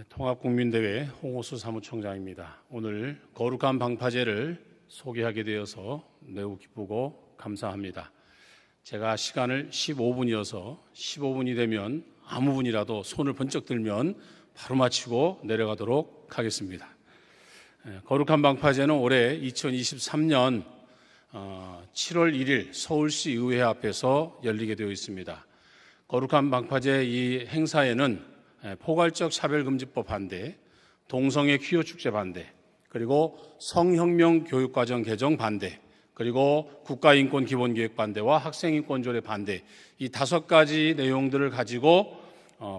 통합국민대회 홍오수 사무총장입니다. 오늘 거룩한 방파제를 소개하게 되어서 매우 기쁘고 감사합니다. 제가 시간을 15분이어서 15분이 되면 아무 분이라도 손을 번쩍 들면 바로 마치고 내려가도록 하겠습니다. 거룩한 방파제는 올해 2023년 7월 1일 서울시 의회 앞에서 열리게 되어 있습니다. 거룩한 방파제 이 행사에는 포괄적 차별금지법 반대, 동성애 퀴어 축제 반대, 그리고 성혁명 교육과정 개정 반대, 그리고 국가인권 기본계획 반대와 학생인권 조례 반대, 이 5가지 내용들을 가지고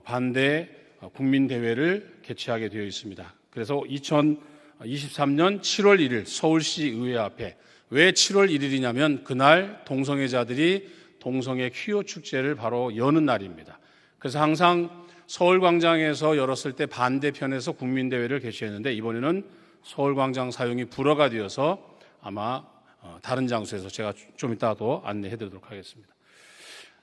반대 국민대회를 개최하게 되어 있습니다. 그래서 2023년 7월 1일 서울시 의회 앞에 왜 7월 1일이냐면 그날 동성애자들이 동성애 퀴어 축제를 바로 여는 날입니다. 그래서 항상 서울광장에서 열었을 때 반대편에서 국민대회를 개최했는데 이번에는 서울광장 사용이 불허가 되어서 아마 다른 장소에서 제가 좀 이따 또 안내해 드리도록 하겠습니다.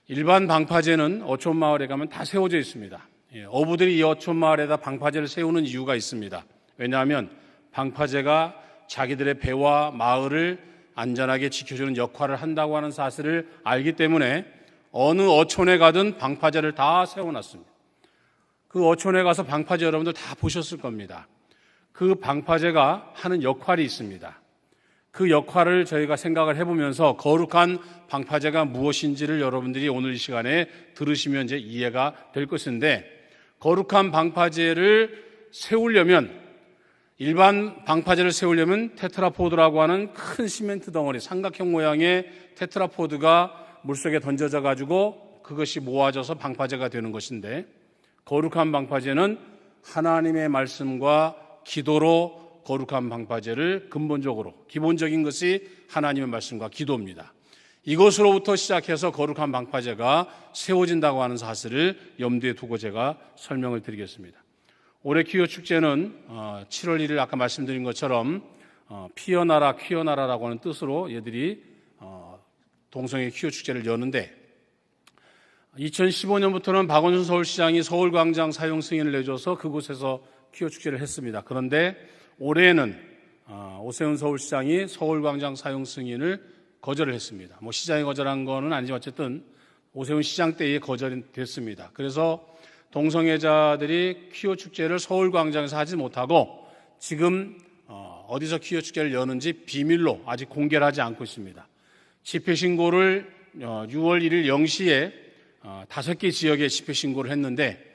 일반 방파제는 어촌마을에 가면 다 세워져 있습니다. 어부들이 이 어촌마을에다 방파제를 세우는 이유가 있습니다. 왜냐하면 방파제가 자기들의 배와 마을을 안전하게 지켜주는 역할을 한다고 하는 사실을 알기 때문에 어느 어촌에 가든 방파제를 다 세워놨습니다. 그 어촌에 가서 방파제 여러분들 다 보셨을 겁니다. 그 방파제가 하는 역할이 있습니다. 그 역할을 저희가 생각을 해보면서 거룩한 방파제가 무엇인지를 여러분들이 오늘 이 시간에 들으시면 이제 이해가 될 것인데, 거룩한 방파제를 세우려면, 일반 방파제를 세우려면 테트라포드라고 하는 큰 시멘트 덩어리, 삼각형 모양의 테트라포드가 물속에 던져져 가지고 그것이 모아져서 방파제가 되는 것인데, 거룩한 방파제는 하나님의 말씀과 기도로 거룩한 방파제를 근본적으로, 기본적인 것이 하나님의 말씀과 기도입니다. 이것으로부터 시작해서 거룩한 방파제가 세워진다고 하는 사실을 염두에 두고 제가 설명을 드리겠습니다. 올해 퀴어 축제는 7월 1일 아까 말씀드린 것처럼 피어나라 퀴어나라라고 하는 뜻으로 얘들이 동성애 퀴어 축제를 여는데, 2015년부터는 박원순 서울시장이 서울광장 사용 승인을 내줘서 그곳에서 퀴어 축제를 했습니다. 그런데 올해는 오세훈 서울시장이 서울광장 사용 승인을 거절을 했습니다. 시장이 거절한 거는 아니지만 어쨌든 오세훈 시장 때에 거절이 됐습니다. 그래서 동성애자들이 퀴어 축제를 서울광장에서 하지 못하고 지금 어디서 퀴어 축제를 여는지 비밀로 아직 공개를 하지 않고 있습니다. 집회 신고를 6월 1일 0시에 5개 지역에 집회 신고를 했는데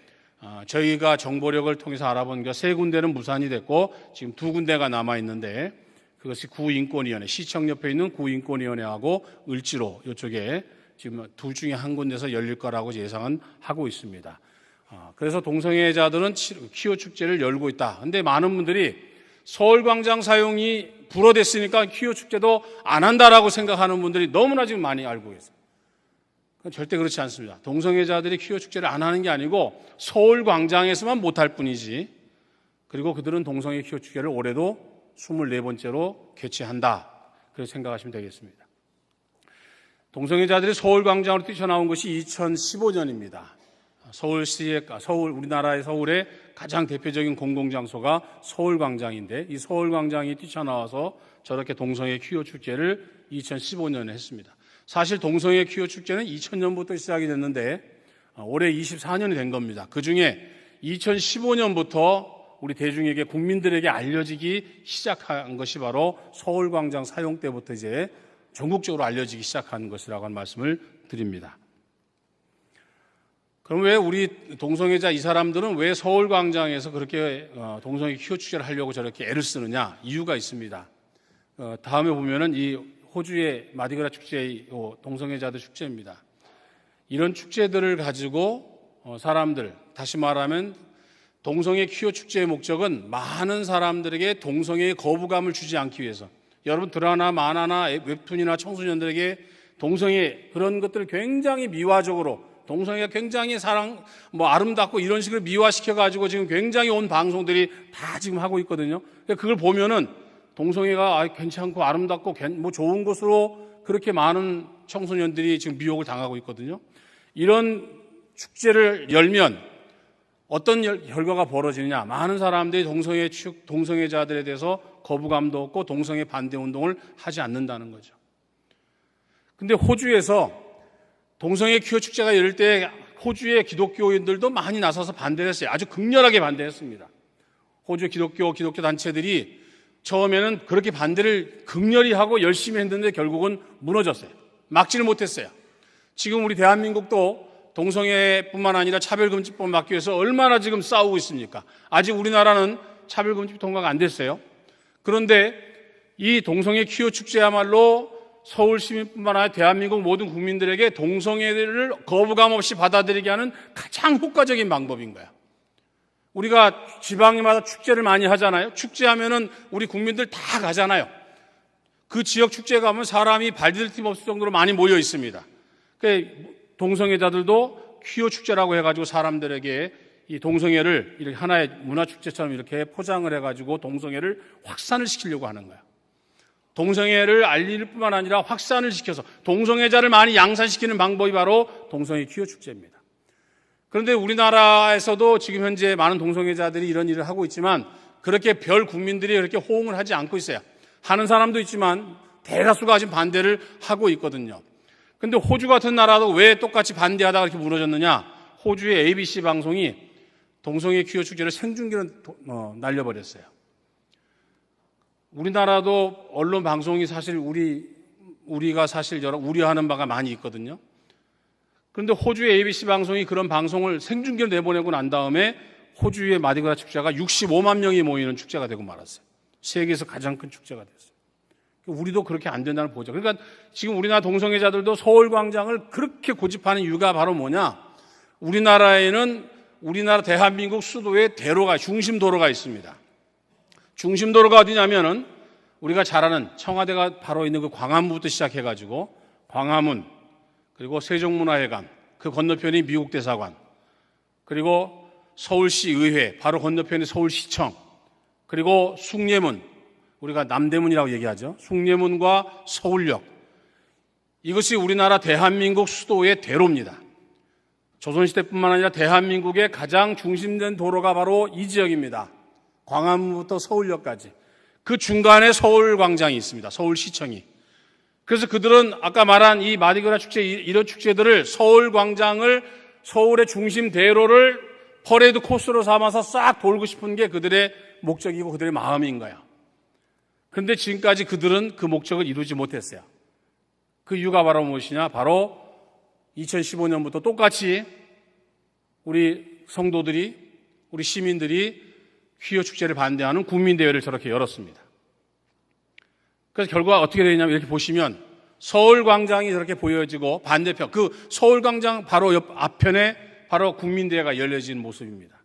저희가 정보력을 통해서 알아본 게 3군데는 무산이 됐고 지금 2군데가 남아 있는데, 그것이 구인권위원회, 시청 옆에 있는 구인권위원회하고 을지로 이쪽에 지금 둘 중에 한 군데서 열릴 거라고 예상은 하고 있습니다. 그래서 동성애자들은 퀴어 축제를 열고 있다. 근데 많은 분들이 서울광장 사용이 불허됐으니까 퀴어 축제도 안 한다라고 생각하는 분들이 너무나 지금 많이 알고 계세요. 절대 그렇지 않습니다. 동성애자들이 퀴어 축제를 안 하는 게 아니고 서울광장에서만 못할 뿐이지, 그리고 그들은 동성애 퀴어 축제를 올해도 24번째로 개최한다, 그렇게 생각하시면 되겠습니다. 동성애자들이 서울광장으로 뛰쳐나온 것이 2015년입니다. 우리나라의 서울의 가장 대표적인 공공장소가 서울광장인데, 이 서울광장이 뛰쳐나와서 저렇게 동성애 퀴어 축제를 2015년에 했습니다. 사실 동성애 퀴어 축제는 2000년부터 시작이 됐는데 올해 24년이 된 겁니다. 그중에 2015년부터 우리 대중에게, 국민들에게 알려지기 시작한 것이 바로 서울광장 사용 때부터 이제 전국적으로 알려지기 시작한 것이라고 하는 말씀을 드립니다. 그럼 왜 우리 동성애자 이 사람들은 왜 서울광장에서 그렇게 동성애 퀴어 축제를 하려고 저렇게 애를 쓰느냐? 이유가 있습니다. 다음에 보면은 이 호주의 마디그라 축제의 동성애자들 축제입니다. 이런 축제들을 가지고 사람들, 다시 말하면 동성애 퀴어 축제의 목적은 많은 사람들에게 동성애의 거부감을 주지 않기 위해서, 여러분 드라마, 만화나 웹툰이나 청소년들에게 동성애 그런 것들을 굉장히 미화적으로, 동성애가 굉장히 아름답고 이런 식으로 미화시켜가지고 지금 굉장히 온 방송들이 다 지금 하고 있거든요. 그걸 보면은 동성애가 괜찮고 아름답고 좋은 것으로 그렇게 많은 청소년들이 지금 미혹을 당하고 있거든요. 이런 축제를 열면 어떤 결과가 벌어지느냐? 많은 사람들이 동성애자들에 대해서 거부감도 없고 동성애 반대 운동을 하지 않는다는 거죠. 근데 호주에서 동성애 퀴어 축제가 열릴 때 호주의 기독교인들도 많이 나서서 반대를 했어요. 아주 극렬하게 반대했습니다. 호주 기독교 단체들이 처음에는 그렇게 반대를 극렬히 하고 열심히 했는데 결국은 무너졌어요. 막지를 못했어요. 지금 우리 대한민국도 동성애뿐만 아니라 차별금지법 막기 위해서 얼마나 지금 싸우고 있습니까? 아직 우리나라는 차별금지법 통과가 안 됐어요. 그런데 이 동성애 퀴어 축제야말로 서울 시민뿐만 아니라 대한민국 모든 국민들에게 동성애를 거부감 없이 받아들이게 하는 가장 효과적인 방법인 거야. 우리가 지방마다 축제를 많이 하잖아요. 축제하면은 우리 국민들 다 가잖아요. 그 지역 축제 가면 사람이 발디딜 틈 없을 정도로 많이 모여 있습니다. 동성애자들도 퀴어 축제라고 해가지고 사람들에게 이 동성애를 이렇게 하나의 문화 축제처럼 이렇게 포장을 해가지고 동성애를 확산을 시키려고 하는 거야. 동성애를 알릴 뿐만 아니라 확산을 시켜서 동성애자를 많이 양산시키는 방법이 바로 동성애 퀴어 축제입니다. 그런데 우리나라에서도 지금 현재 많은 동성애자들이 이런 일을 하고 있지만 그렇게 별 국민들이 그렇게 호응을 하지 않고 있어요. 하는 사람도 있지만 대다수가 지금 반대를 하고 있거든요. 그런데 호주 같은 나라도 왜 똑같이 반대하다가 이렇게 무너졌느냐? 호주의 ABC 방송이 동성애 퀴어 축제를 생중계로 날려버렸어요. 우리나라도 언론 방송이 사실 우리가 사실 여러 우려하는 바가 많이 있거든요. 그런데 호주의 ABC 방송이 그런 방송을 생중계로 내보내고 난 다음에 호주의 마디그라 축제가 65만 명이 모이는 축제가 되고 말았어요. 세계에서 가장 큰 축제가 됐어요. 우리도 그렇게 안 된다는 보죠. 그러니까 지금 우리나라 동성애자들도 서울광장을 그렇게 고집하는 이유가 바로 뭐냐? 우리나라에는 우리나라 대한민국 수도에 중심도로가 있습니다. 중심도로가 어디냐면은 우리가 잘 아는 청와대가 바로 있는 그 광화문부터 시작해가지고 광화문, 그리고 세종문화회관, 그 건너편이 미국 대사관, 그리고 서울시 의회, 바로 건너편이 서울시청, 그리고 숭례문, 우리가 남대문이라고 얘기하죠. 숭례문과 서울역. 이것이 우리나라 대한민국 수도의 대로입니다. 조선시대뿐만 아니라 대한민국의 가장 중심된 도로가 바로 이 지역입니다. 광화문부터 서울역까지. 그 중간에 서울광장이 있습니다. 서울시청이. 그래서 그들은 아까 말한 이 마디그라 축제, 이런 축제들을 서울광장을, 서울의 중심 대로를 퍼레이드 코스로 삼아서 싹 돌고 싶은 게 그들의 목적이고 그들의 마음인 거야. 그런데 지금까지 그들은 그 목적을 이루지 못했어요. 그 이유가 바로 무엇이냐? 바로 2015년부터 똑같이 우리 성도들이, 우리 시민들이 퀴어 축제를 반대하는 국민대회를 저렇게 열었습니다. 그래서 결과가 어떻게 되냐면 이렇게 보시면 서울광장이 저렇게 보여지고 반대편, 그 서울광장 바로 옆 앞편에 바로 국민대회가 열려진 모습입니다.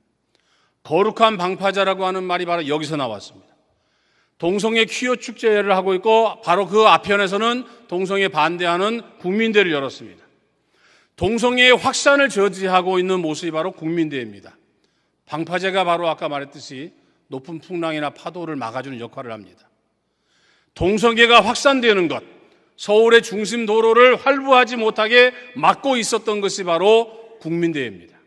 거룩한 방파제라고 하는 말이 바로 여기서 나왔습니다. 동성애 퀴어 축제를 하고 있고 바로 그 앞편에서는 동성애 반대하는 국민대회를 열었습니다. 동성애의 확산을 저지하고 있는 모습이 바로 국민대회입니다. 방파제가 바로 아까 말했듯이 높은 풍랑이나 파도를 막아주는 역할을 합니다. 동성애가 확산되는 것, 서울의 중심 도로를 활보하지 못하게 막고 있었던 것이 바로 국민대회입니다.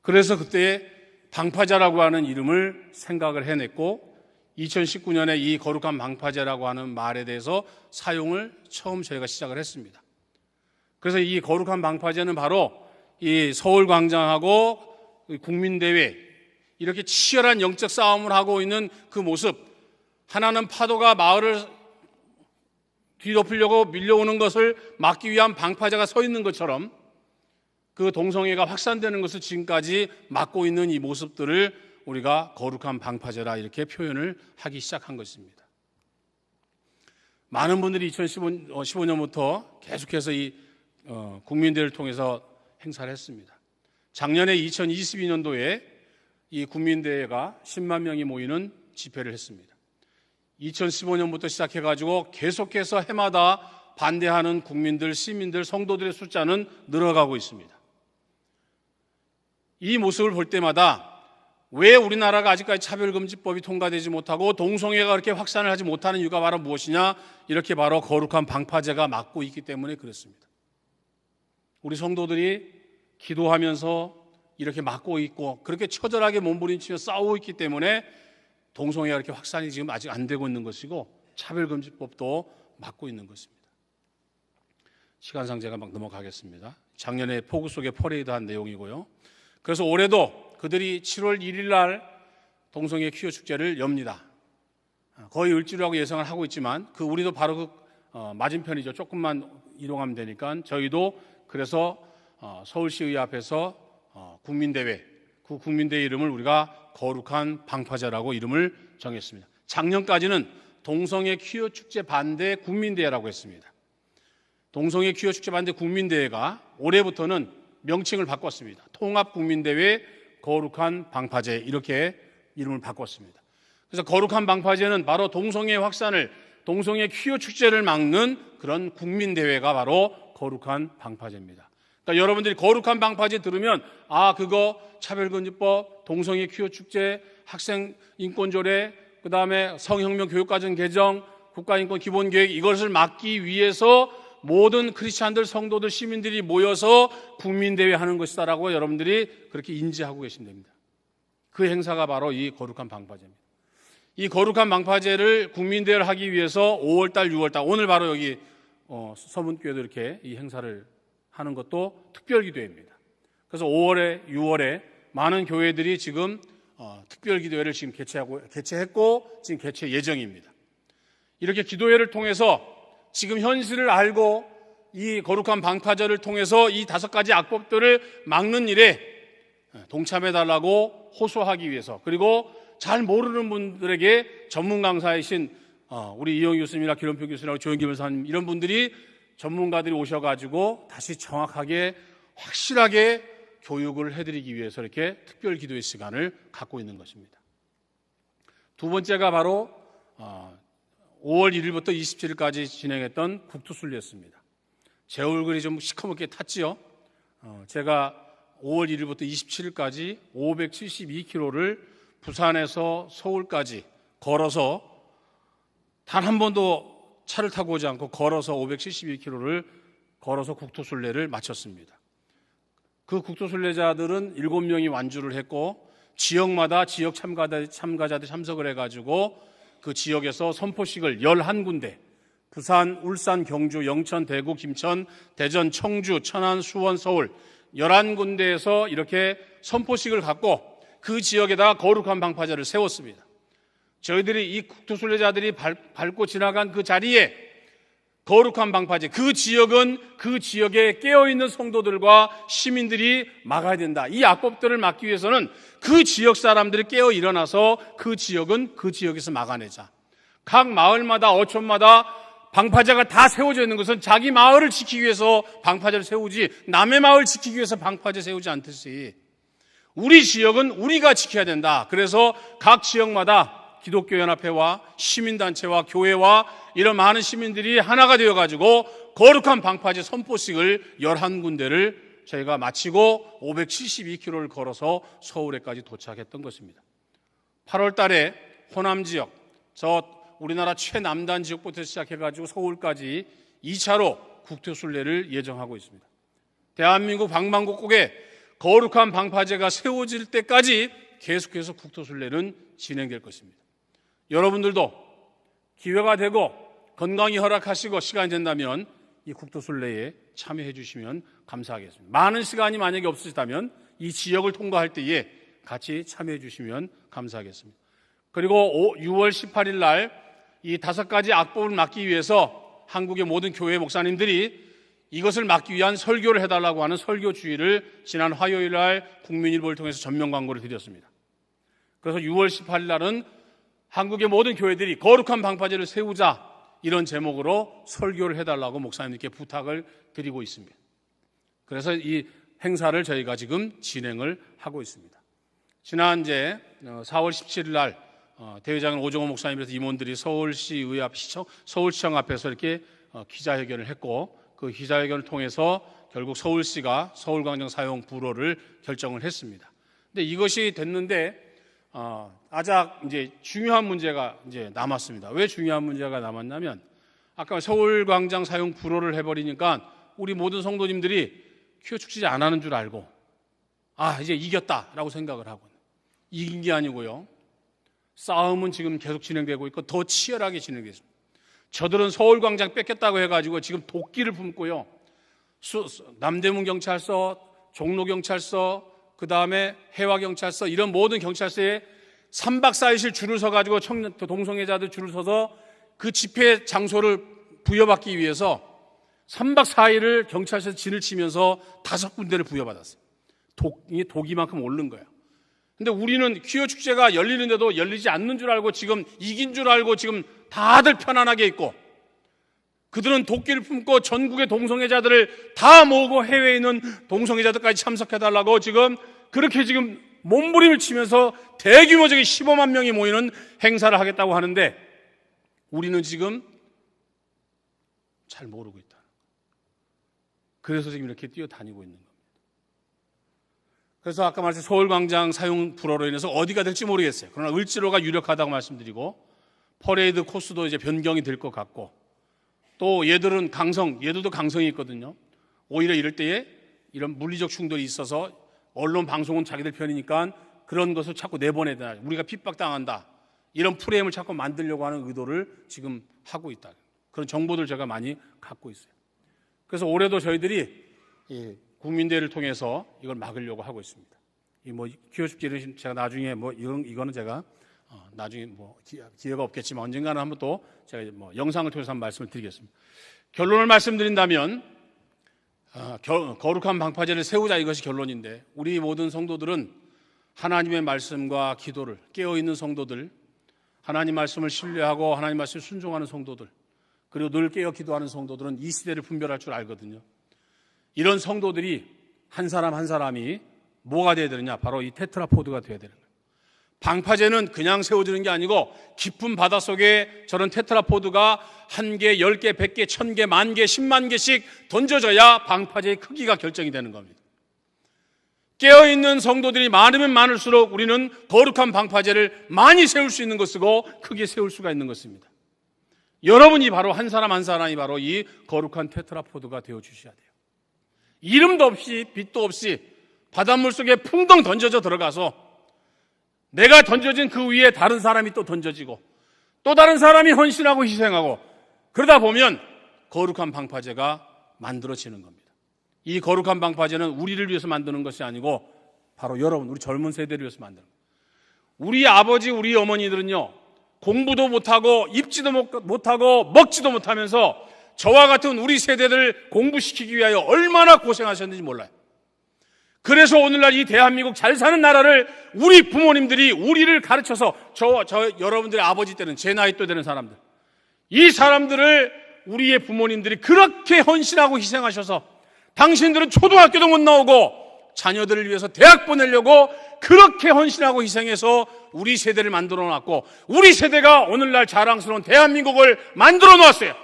그래서 그때 방파제라고 하는 이름을 생각을 해냈고 2019년에 이 거룩한 방파제라고 하는 말에 대해서 사용을 처음 저희가 시작을 했습니다. 그래서 이 거룩한 방파제는 바로 이 서울광장하고 국민대회, 이렇게 치열한 영적 싸움을 하고 있는 그 모습, 하나는 파도가 마을을 뒤덮으려고 밀려오는 것을 막기 위한 방파제가 서 있는 것처럼 그 동성애가 확산되는 것을 지금까지 막고 있는 이 모습들을 우리가 거룩한 방파제라 이렇게 표현을 하기 시작한 것입니다. 많은 분들이 2015년부터 계속해서 이 국민대회를 통해서 행사를 했습니다. 작년에 2022년도에 이 국민대회가 10만 명이 모이는 집회를 했습니다. 2015년부터 시작해가지고 계속해서 해마다 반대하는 국민들, 시민들, 성도들의 숫자는 늘어가고 있습니다. 이 모습을 볼 때마다 왜 우리나라가 아직까지 차별금지법이 통과되지 못하고 동성애가 그렇게 확산을 하지 못하는 이유가 바로 무엇이냐? 이렇게 바로 거룩한 방파제가 막고 있기 때문에 그렇습니다. 우리 성도들이 기도하면서 이렇게 막고 있고 그렇게 처절하게 몸부림치며 싸우고 있기 때문에 동성애가 이렇게 확산이 지금 아직 안 되고 있는 것이고 차별금지법도 막고 있는 것입니다. 시간상 제가 막 넘어가겠습니다. 작년에 폭우 속에 퍼레이드한 내용이고요. 그래서 올해도 그들이 7월 1일 날 동성애 퀴어 축제를 엽니다. 거의 을지로라고 예상을 하고 있지만 우리도 바로 맞은편이죠. 조금만 이동하면 되니까 저희도 그래서 서울시의회 앞에서 국민대회, 그 국민대회 이름을 우리가 거룩한 방파제라고 이름을 정했습니다. 작년까지는 동성애 퀴어 축제 반대 국민대회라고 했습니다. 동성애 퀴어 축제 반대 국민대회가 올해부터는 명칭을 바꿨습니다. 통합국민대회 거룩한 방파제 이렇게 이름을 바꿨습니다. 그래서 거룩한 방파제는 바로 동성애 확산을 동성애 퀴어 축제를 막는 그런 국민대회가 바로 거룩한 방파제입니다. 그러니까 여러분들이 거룩한 방파제 들으면 그거 차별금지법, 동성애 퀴어 축제, 학생 인권조례, 그 다음에 성혁명 교육과정 개정, 국가인권 기본계획 이것을 막기 위해서 모든 크리스찬들, 성도들, 시민들이 모여서 국민대회 하는 것이다라고 여러분들이 그렇게 인지하고 계신답니다. 그 행사가 바로 이 거룩한 방파제입니다. 이 거룩한 방파제를 국민대회를 하기 위해서 5월달, 6월달 오늘 바로 여기 서문교회도 이렇게 이 행사를 하는 것도 특별기도회입니다. 그래서 5월에, 6월에 많은 교회들이 지금 특별기도회를 지금 개최했고 지금 개최 예정입니다. 이렇게 기도회를 통해서 지금 현실을 알고 이 거룩한 방파제를 통해서 이 5가지 악법들을 막는 일에 동참해달라고 호소하기 위해서 그리고 잘 모르는 분들에게 전문 강사이신 우리 이영희 교수님이나 기론표 교수님이나 조영기 변호사님 이런 분들이 전문가들이 오셔가지고 다시 정확하게 확실하게 교육을 해드리기 위해서 이렇게 특별 기도의 시간을 갖고 있는 것입니다. 두 번째가 바로 5월 1일부터 27일까지 진행했던 국토순례였습니다. 제 얼굴이 좀 시커멓게 탔지요. 제가 5월 1일부터 27일까지 572km를 부산에서 서울까지 걸어서 단 한 번도 차를 타고 오지 않고 걸어서 572km를 걸어서 국토순례를 마쳤습니다. 그 국토순례자들은 7명이 완주를 했고 지역마다 지역 참가자들이 참석을 해가지고 그 지역에서 선포식을 11군데 부산, 울산, 경주, 영천, 대구, 김천, 대전, 청주, 천안, 수원, 서울 11군데에서 이렇게 선포식을 갖고 그 지역에다가 거룩한 방파제를 세웠습니다. 저희들이 이 국토순례자들이 밟고 지나간 그 자리에 거룩한 방파제, 그 지역은 그 지역에 깨어있는 성도들과 시민들이 막아야 된다. 이 악법들을 막기 위해서는 그 지역 사람들이 깨어 일어나서 그 지역은 그 지역에서 막아내자. 각 마을마다 어촌마다 방파제가 다 세워져 있는 것은 자기 마을을 지키기 위해서 방파제를 세우지 남의 마을 지키기 위해서 방파제 세우지 않듯이 우리 지역은 우리가 지켜야 된다. 그래서 각 지역마다 기독교연합회와 시민단체와 교회와 이런 많은 시민들이 하나가 되어가지고 거룩한 방파제 선포식을 11군데를 저희가 마치고 572km를 걸어서 서울에까지 도착했던 것입니다. 8월 달에 호남 지역, 우리나라 최남단 지역부터 시작해가지고 서울까지 2차로 국토순례를 예정하고 있습니다. 대한민국 방방곡곡에 거룩한 방파제가 세워질 때까지 계속해서 국토순례는 진행될 것입니다. 여러분들도 기회가 되고 건강이 허락하시고 시간이 된다면 이 국토순례에 참여해 주시면 감사하겠습니다. 많은 시간이 만약에 없으시다면 이 지역을 통과할 때에 같이 참여해 주시면 감사하겠습니다. 그리고 6월 18일 날 이 5가지 악법을 막기 위해서 한국의 모든 교회 목사님들이 이것을 막기 위한 설교를 해달라고 하는 설교 주의를 지난 화요일 날 국민일보를 통해서 전면 광고를 드렸습니다. 그래서 6월 18일 날은 한국의 모든 교회들이 거룩한 방파제를 세우자 이런 제목으로 설교를 해달라고 목사님들께 부탁을 드리고 있습니다. 그래서 이 행사를 저희가 지금 진행을 하고 있습니다. 지난 4월 17일 날 대회장은 오정호 목사님께서 임원들이 서울시의회 앞 서울시청 앞에서 이렇게 기자회견을 했고 그 기자회견을 통해서 결국 서울시가 서울광장 사용 불허를 결정을 했습니다. 근데 이것이 됐는데 아작 중요한 문제가 남았습니다. 왜 중요한 문제가 남았냐면 아까 서울광장 사용 불허를 해버리니까 우리 모든 성도님들이 퀴어 축제 안 하는 줄 알고 이제 이겼다라고 생각을 하고, 이긴 게 아니고요. 싸움은 지금 계속 진행되고 있고 더 치열하게 진행되고 있습니다. 저들은 서울광장 뺏겼다고 해가지고 지금 도끼를 품고요. 남대문 경찰서, 종로경찰서, 그 다음에 해화경찰서, 이런 모든 경찰서에 3박 4일씩 줄을 서가지고 동성애자들 줄을 서서 그 집회 장소를 부여받기 위해서 3박 4일을 경찰서에서 진을 치면서 5군데를 부여받았어요. 독이만큼 오른 거예요. 근데 우리는 퀴어 축제가 열리는데도 열리지 않는 줄 알고 지금 이긴 줄 알고 지금 다들 편안하게 있고, 그들은 도끼를 품고 전국의 동성애자들을 다 모으고 해외에 있는 동성애자들까지 참석해달라고 지금 그렇게 지금 몸부림을 치면서 대규모적인 15만 명이 모이는 행사를 하겠다고 하는데, 우리는 지금 잘 모르고 있다. 그래서 지금 이렇게 뛰어다니고 있는 겁니다. 그래서 아까 말씀 서울광장 사용 불허로 인해서 어디가 될지 모르겠어요. 그러나 을지로가 유력하다고 말씀드리고, 퍼레이드 코스도 이제 변경이 될 것 같고, 또 얘들도 강성이 있거든요. 오히려 이럴 때에 이런 물리적 충돌이 있어서 언론 방송은 자기들 편이니까 그런 것을 자꾸 내보내다, 우리가 핍박당한다, 이런 프레임을 자꾸 만들려고 하는 의도를 지금 하고 있다. 그런 정보들 제가 많이 갖고 있어요. 그래서 올해도 저희들이 국민대회를 통해서 이걸 막으려고 하고 있습니다. 퀴어 축제를 제가 나중에 이거는 제가 나중에 기회가 없겠지만 언젠가는 한번 또 제가 영상을 통해서 한번 말씀을 드리겠습니다. 결론을 말씀드린다면, 거룩한 방파제를 세우자, 이것이 결론인데, 우리 모든 성도들은 하나님의 말씀과 기도를, 깨어있는 성도들, 하나님 말씀을 신뢰하고 하나님 말씀을 순종하는 성도들, 그리고 늘 깨어 기도하는 성도들은 이 시대를 분별할 줄 알거든요. 이런 성도들이 한 사람 한 사람이 뭐가 되어야 되느냐? 바로 이 테트라포드가 되어야 되는 거예요. 방파제는 그냥 세워지는 게 아니고 깊은 바닷속에 저런 테트라포드가 1개, 10개, 100개, 1000개, 10,000개, 10만 개씩 던져져야 방파제의 크기가 결정이 되는 겁니다. 깨어있는 성도들이 많으면 많을수록 우리는 거룩한 방파제를 많이 세울 수 있는 것이고 크게 세울 수가 있는 것입니다. 여러분이 바로 한 사람 한 사람이 바로 이 거룩한 테트라포드가 되어 주셔야 돼요. 이름도 없이 빛도 없이 바닷물 속에 풍덩 던져져 들어가서 내가 던져진 그 위에 다른 사람이 또 던져지고 또 다른 사람이 헌신하고 희생하고, 그러다 보면 거룩한 방파제가 만들어지는 겁니다. 이 거룩한 방파제는 우리를 위해서 만드는 것이 아니고 바로 여러분, 우리 젊은 세대를 위해서 만드는 거예요. 우리 아버지, 우리 어머니들은요, 공부도 못하고 입지도 못하고 먹지도 못하면서 저와 같은 우리 세대를 공부시키기 위하여 얼마나 고생하셨는지 몰라요. 그래서 오늘날 이 대한민국 잘 사는 나라를 우리 부모님들이 우리를 가르쳐서 여러분들의 아버지 때는 제 나이 또 되는 사람들, 이 사람들을 우리의 부모님들이 그렇게 헌신하고 희생하셔서 당신들은 초등학교도 못 나오고 자녀들을 위해서 대학 보내려고 그렇게 헌신하고 희생해서 우리 세대를 만들어 놨고, 우리 세대가 오늘날 자랑스러운 대한민국을 만들어 놨어요.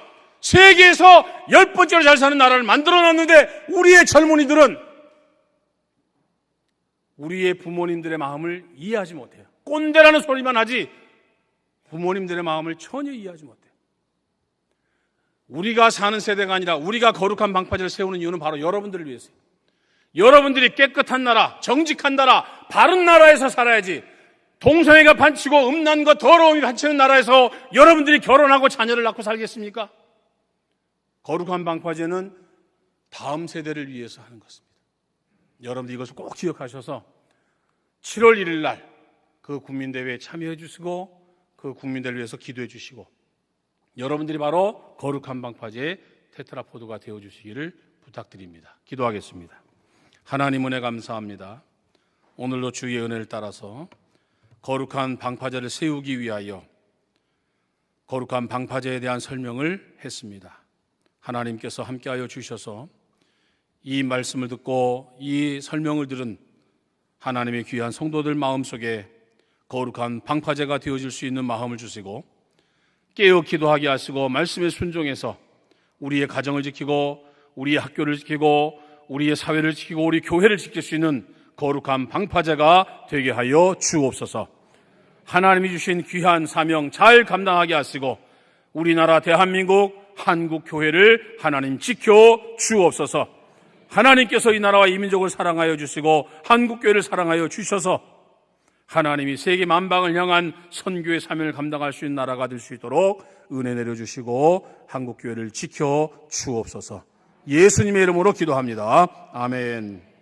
세계에서 10번째로 잘 사는 나라를 만들어 놨는데 우리의 젊은이들은 우리의 부모님들의 마음을 이해하지 못해요. 꼰대라는 소리만 하지 부모님들의 마음을 전혀 이해하지 못해요. 우리가 사는 세대가 아니라 우리가 거룩한 방파제를 세우는 이유는 바로 여러분들을 위해서요. 여러분들이 깨끗한 나라, 정직한 나라, 바른 나라에서 살아야지, 동성애가 반치고 음란과 더러움이 반치는 나라에서 여러분들이 결혼하고 자녀를 낳고 살겠습니까? 거룩한 방파제는 다음 세대를 위해서 하는 것입니다. 여러분들 이것을 꼭 기억하셔서 7월 1일 날 그 국민대회에 참여해 주시고 그 국민들을 위해서 기도해 주시고, 여러분들이 바로 거룩한 방파제의 테트라포드가 되어 주시기를 부탁드립니다. 기도하겠습니다. 하나님 은혜 감사합니다. 오늘도 주의 은혜를 따라서 거룩한 방파제를 세우기 위하여 거룩한 방파제에 대한 설명을 했습니다. 하나님께서 함께하여 주셔서 이 말씀을 듣고 이 설명을 들은 하나님의 귀한 성도들 마음속에 거룩한 방파제가 되어질 수 있는 마음을 주시고 깨어 기도하게 하시고 말씀에 순종해서 우리의 가정을 지키고 우리의 학교를 지키고 우리의 사회를 지키고 우리 교회를 지킬 수 있는 거룩한 방파제가 되게 하여 주옵소서. 하나님이 주신 귀한 사명 잘 감당하게 하시고 우리나라 대한민국 한국 교회를 하나님 지켜 주옵소서. 하나님께서 이 나라와 이 민족을 사랑하여 주시고 한국교회를 사랑하여 주셔서 하나님이 세계 만방을 향한 선교의 사명을 감당할 수 있는 나라가 될 수 있도록 은혜 내려주시고 한국교회를 지켜 주옵소서. 예수님의 이름으로 기도합니다. 아멘.